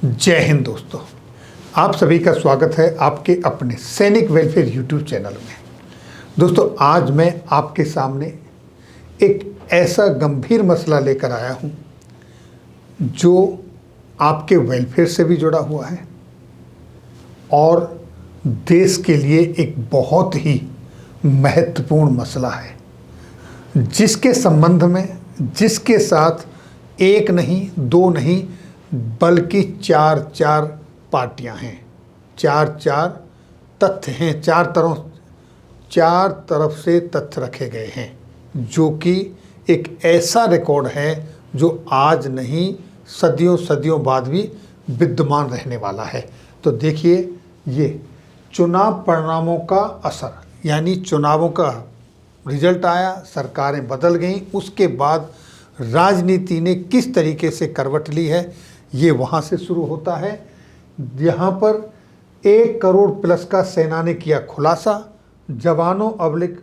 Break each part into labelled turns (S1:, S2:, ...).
S1: जय हिंद दोस्तों, आप सभी का स्वागत है आपके अपने सैनिक वेलफेयर यूट्यूब चैनल में। दोस्तों, आज मैं आपके सामने एक ऐसा गंभीर मसला लेकर आया हूं जो आपके वेलफेयर से भी जुड़ा हुआ है और देश के लिए एक बहुत ही महत्वपूर्ण मसला है, जिसके संबंध में जिसके साथ एक नहीं दो नहीं बल्कि चार पार्टियां हैं, चार तथ्य हैं, चार तरफ से तथ्य रखे गए हैं, जो कि एक ऐसा रिकॉर्ड है जो आज नहीं सदियों बाद भी विद्यमान रहने वाला है। तो देखिए, ये चुनाव परिणामों का असर, यानी चुनावों का रिजल्ट आया, सरकारें बदल गईं, उसके बाद राजनीति ने किस तरीके से करवट ली है, ये वहाँ से शुरू होता है। यहाँ पर 1 करोड़ प्लस का सेना ने किया खुलासा, जवानों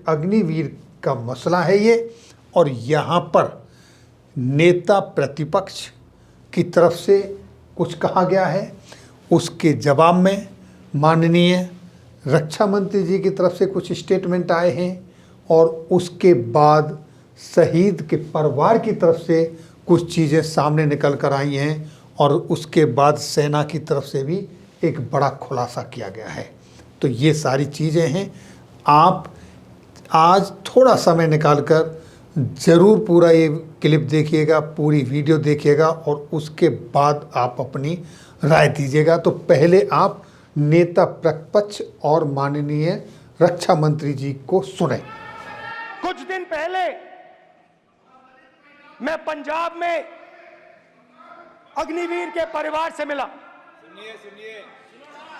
S1: अग्निवीर का मसला है ये। और यहाँ पर नेता प्रतिपक्ष की तरफ से कुछ कहा गया है, उसके जवाब में माननीय रक्षा मंत्री जी की तरफ से कुछ स्टेटमेंट आए हैं और उसके बाद शहीद के परिवार की तरफ से कुछ चीज़ें सामने निकल कर आई हैं और उसके बाद सेना की तरफ से भी एक बड़ा खुलासा किया गया है। तो ये सारी चीज़ें हैं। आप आज थोड़ा समय निकालकर ज़रूर पूरा ये क्लिप देखिएगा, पूरी वीडियो देखिएगा और उसके बाद आप अपनी राय दीजिएगा। तो पहले आप नेता प्रतिपक्ष और माननीय रक्षा मंत्री जी को सुने।
S2: कुछ दिन पहले मैं पंजाब में अग्निवीर के परिवार से मिला। सुनिए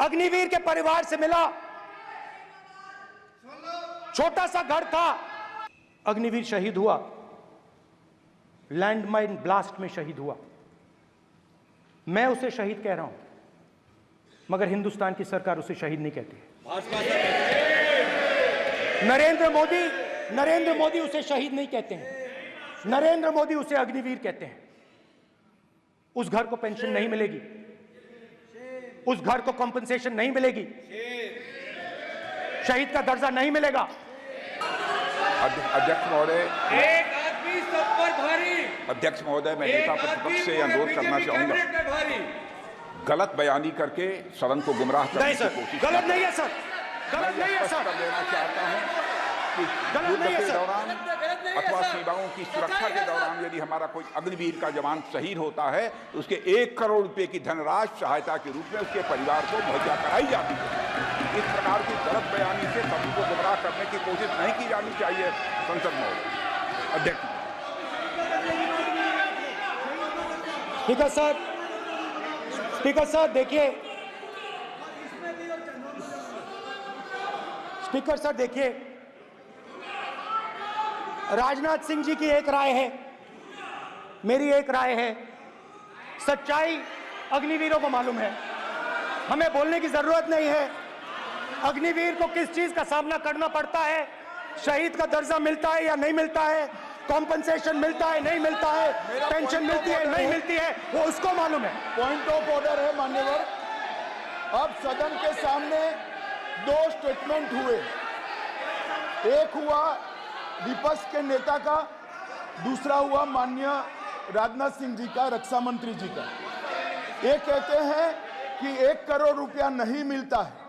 S2: अग्निवीर के परिवार से मिला। छोटा सा घर था, अग्निवीर शहीद हुआ, लैंडमाइन ब्लास्ट में शहीद हुआ। मैं उसे शहीद कह रहा हूं, मगर हिंदुस्तान की सरकार उसे शहीद नहीं कहती। नरेंद्र मोदी उसे शहीद नहीं कहते हैं, नरेंद्र मोदी उसे अग्निवीर कहते हैं। उस घर को पेंशन नहीं मिलेगी, उस घर को कॉम्पनसेशन नहीं मिलेगी, शहीद का दर्जा नहीं मिलेगा।
S3: अध्यक्ष महोदय,
S4: एक आदमी सब पर भारी।
S3: अध्यक्ष महोदय, मैं नेता प्रतिपक्ष से अनुरोध करना चाहूंगा, गलत बयानी करके सदन को गुमराह करने की कोशिश
S2: गलत नहीं है सर, गलत नहीं है सर,
S3: कर देना चाहता हूं कि
S2: गलत नहीं है
S3: युद्ध के
S2: सर,
S3: दौरान अथवा सेवाओं की सुरक्षा के दौरान यदि हमारा कोई अग्निवीर का जवान शहीद होता है तो उसके 1 करोड़ रुपए की धनराशि सहायता के रूप में उसके परिवार को मुहैया कराई जाती है। इस प्रकार की गलत बयानी से सभी को गुमराह करने की कोशिश नहीं की जानी चाहिए। संसद महोदय, अध्यक्ष।
S2: स्पीकर सर देखिए, स्पीकर सर देखिए, राजनाथ सिंह जी की एक राय है, मेरी एक राय है। सच्चाई अग्निवीरों को मालूम है, हमें बोलने की जरूरत नहीं है। अग्निवीर को किस चीज का सामना करना पड़ता है, शहीद का दर्जा मिलता है या नहीं मिलता है, कॉम्पनसेशन मिलता है नहीं मिलता है, पेंशन मिलती है नहीं मिलती है, वो उसको मालूम है।
S5: पॉइंट ऑफ ऑर्डर है मान्यवर। अब सदन के सामने 2 स्टेटमेंट हुए, एक हुआ विपक्ष के नेता का, दूसरा हुआ माननीय राजनाथ सिंह जी का, रक्षा मंत्री जी का। ये कहते हैं कि 1 करोड़ रुपया नहीं मिलता है।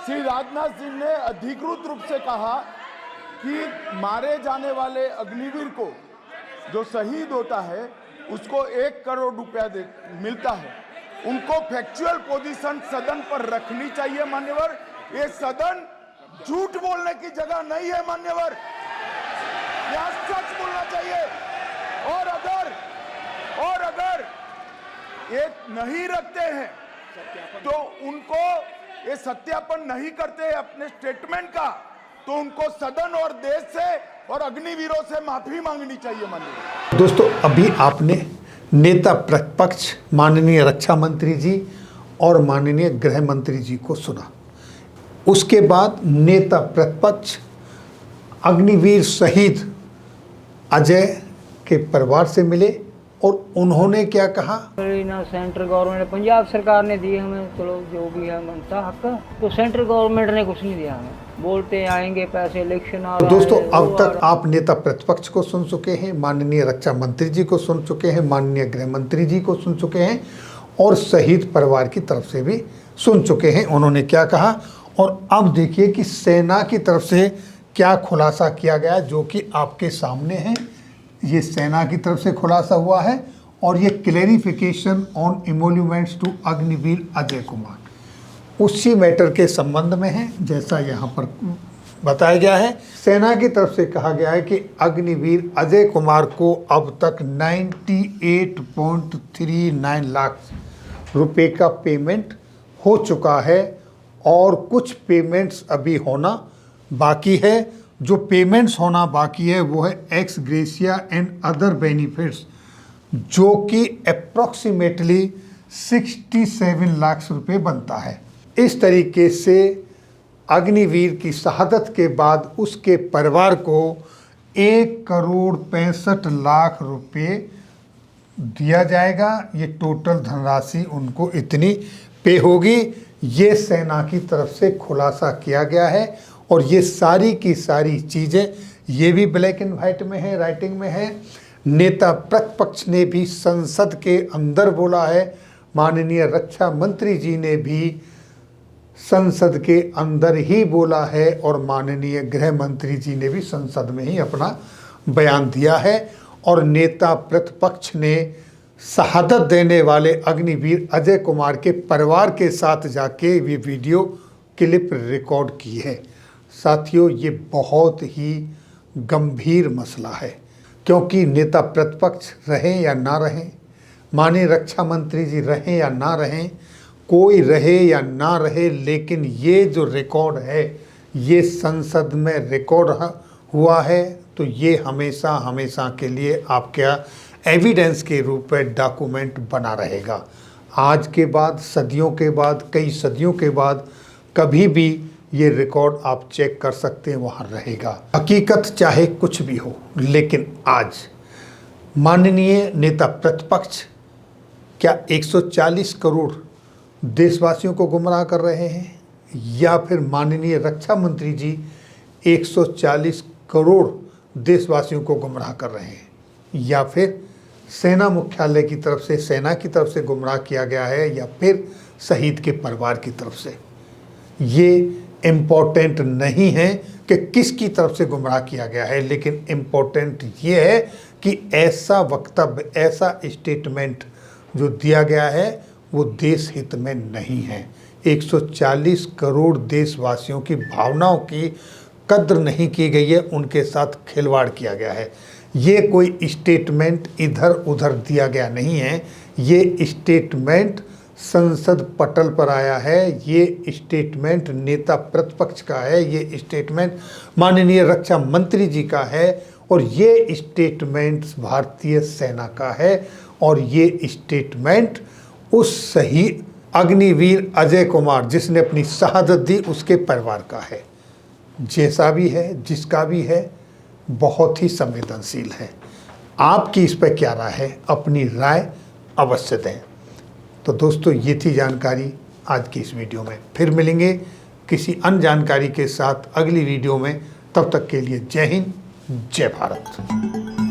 S5: श्री राजनाथ सिंह ने अधिकृत रूप से कहा कि मारे जाने वाले अग्निवीर को जो शहीद होता है उसको 1 करोड़ रुपया मिलता है। उनको फैक्चुअल पोजीशन सदन पर रखनी चाहिए मान्यवर। ये सदन झूठ बोलने की जगह नहीं है मान्यवर, यहाँ सच बोलना चाहिए। और अगर ये नहीं रखते हैं तो उनको ये सत्यापन नहीं करते अपने स्टेटमेंट का, तो उनको सदन और देश से और अग्निवीरों से माफी मांगनी चाहिए माननीय।
S1: दोस्तों, अभी आपने नेता प्रतिपक्ष माननीय रक्षा मंत्री जी और माननीय गृह मंत्री जी को सुना। उसके बाद नेता प्रतिपक्ष अग्निवीर शहीद अजय के परिवार से मिले और उन्होंने क्या कहा?
S6: ना सेंट्रल गवर्नमेंट, पंजाब सरकार ने दी हमें, चलो जो भी है बनता हक, तो सेंट्रल गवर्नमेंट ने कुछ नहीं दिया हमें। बोलते आएंगे पैसे, इलेक्शन आ
S1: तो
S6: रहा है।
S1: दोस्तों, अब तक आप नेता प्रतिपक्ष को सुन चुके हैं, माननीय रक्षा मंत्री जी को सुन चुके हैं, माननीय गृह मंत्री जी को सुन चुके हैं और शहीद परिवार की तरफ से भी सुन चुके हैं उन्होंने क्या कहा। और अब देखिए कि सेना की तरफ से क्या खुलासा किया गया, जो कि आपके सामने है। ये सेना की तरफ से खुलासा हुआ है और ये clarification on emoluments to Agniveer Ajay Kumar उसी मैटर के संबंध में है, जैसा यहाँ पर बताया गया है। सेना की तरफ से कहा गया है कि अग्निवीर अजय कुमार को अब तक 98.39 लाख रुपए का पेमेंट हो चुका है और कुछ पेमेंट्स अभी होना बाकी है। जो पेमेंट्स होना बाकी है वो है x gratia and other benefits, जो कि अप्रॉक्सीमेटली 67 लाख रुपए बनता है। इस तरीके से अग्निवीर की शहादत के बाद उसके परिवार को 1,65,00,000 रुपए दिया जाएगा। ये टोटल धनराशि उनको इतनी पे होगी। ये सेना की तरफ से खुलासा किया गया है और ये सारी की सारी चीज़ें ये भी ब्लैक एंड वाइट में है, राइटिंग में है। नेता प्रतिपक्ष ने भी संसद के अंदर बोला है, माननीय रक्षा मंत्री जी ने भी संसद के अंदर ही बोला है और माननीय गृह मंत्री जी ने भी संसद में ही अपना बयान दिया है। और नेता प्रतिपक्ष ने शहादत देने वाले अग्निवीर अजय कुमार के परिवार के साथ जाके ये वीडियो क्लिप रिकॉर्ड की है। साथियों, ये बहुत ही गंभीर मसला है, क्योंकि नेता प्रतिपक्ष रहें या ना रहें, माननीय रक्षा मंत्री जी रहें या ना रहें, कोई रहे या ना रहे, लेकिन ये जो रिकॉर्ड है ये संसद में रिकॉर्ड हुआ है, तो ये हमेशा हमेशा के लिए आपके एविडेंस के रूप में डॉक्यूमेंट बना रहेगा। आज के बाद, सदियों के बाद, कई सदियों के बाद कभी भी ये रिकॉर्ड आप चेक कर सकते हैं, वहाँ रहेगा। हकीकत चाहे कुछ भी हो, लेकिन आज माननीय नेता प्रतिपक्ष क्या 140 करोड़ देशवासियों को गुमराह कर रहे हैं, या फिर माननीय रक्षा मंत्री जी 140 करोड़ देशवासियों को गुमराह कर रहे हैं, या फिर सेना मुख्यालय की तरफ से, सेना की तरफ से गुमराह किया गया है, या फिर शहीद के परिवार की तरफ से। ये इम्पोर्टेंट नहीं है कि किसकी तरफ से गुमराह किया गया है, लेकिन इम्पोर्टेंट ये है कि ऐसा वक्तव्य, ऐसा स्टेटमेंट जो दिया गया है वो देश हित में नहीं है। 140 करोड़ देशवासियों की भावनाओं की कद्र नहीं की गई है, उनके साथ खिलवाड़ किया गया है। ये कोई स्टेटमेंट इधर उधर दिया गया नहीं है, ये स्टेटमेंट संसद पटल पर आया है, ये स्टेटमेंट नेता प्रतिपक्ष का है, ये स्टेटमेंट माननीय रक्षा मंत्री जी का है, और ये स्टेटमेंट भारतीय सेना का है, और ये स्टेटमेंट उस शहीद अग्निवीर अजय कुमार जिसने अपनी शहादत दी उसके परिवार का है। जैसा भी है, जिसका भी है, बहुत ही संवेदनशील है। आपकी इस पर क्या राय है? अपनी राय अवश्य दें। तो दोस्तों, ये थी जानकारी आज की इस वीडियो में। फिर मिलेंगे किसी अन्य जानकारी के साथ अगली वीडियो में। तब तक के लिए जय हिंद, जय भारत।